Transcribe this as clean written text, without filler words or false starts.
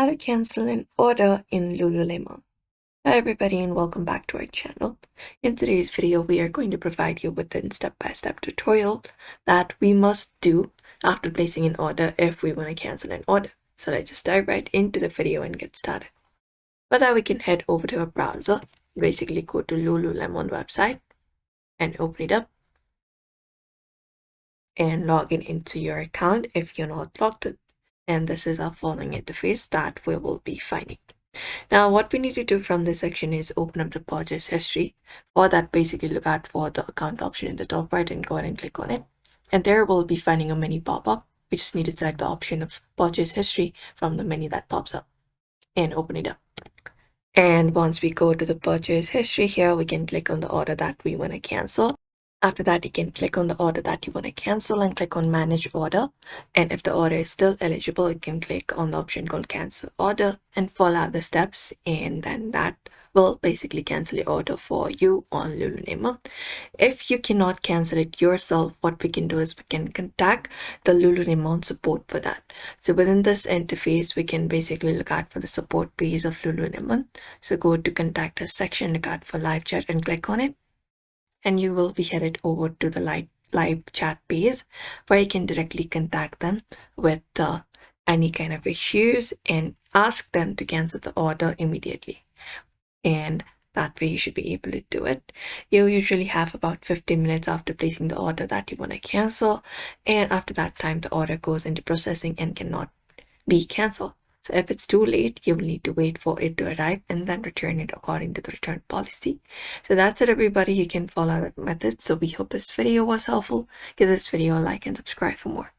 How to cancel an order in Lululemon. Hi everybody and welcome back to our channel. In today's video, we are going to provide you with a step-by-step tutorial that we must do after placing an order if we want to cancel an order. So let's just dive right into the video and get started. For that, we can head over to our browser, basically go to Lululemon website and open it up and log in into your account if you're not logged in. And this is our following interface that we will be finding. Now, what we need to do from this section is open up the purchase history. For that, basically look out for the account option in the top right and go ahead and click on it. And there we'll be finding a menu pop-up. We just need to select the option of purchase history from the menu that pops up and open it up. And once we go to the purchase history here, we can click on the order that we want to cancel. After that, you can click on the order that you want to cancel and click on manage order. And if the order is still eligible, you can click on the option called cancel order and follow the steps. And then that will basically cancel your order for you on Lululemon. If you cannot cancel it yourself, what we can do is we can contact the Lululemon support for that. So within this interface, we can basically look out for the support page of Lululemon. So go to contact us section, look out for live chat and click on it. And you will be headed over to the live chat page where you can directly contact them with any kind of issues and ask them to cancel the order immediately. And that way you should be able to do it. You usually have about 15 minutes after placing the order that you want to cancel. And after that time, the order goes into processing and cannot be canceled. So if it's too late, you will need to wait for it to arrive and then return it according to the return policy. So that's it, everybody. You can follow that method. So we hope this video was helpful. Give this video a like and subscribe for more.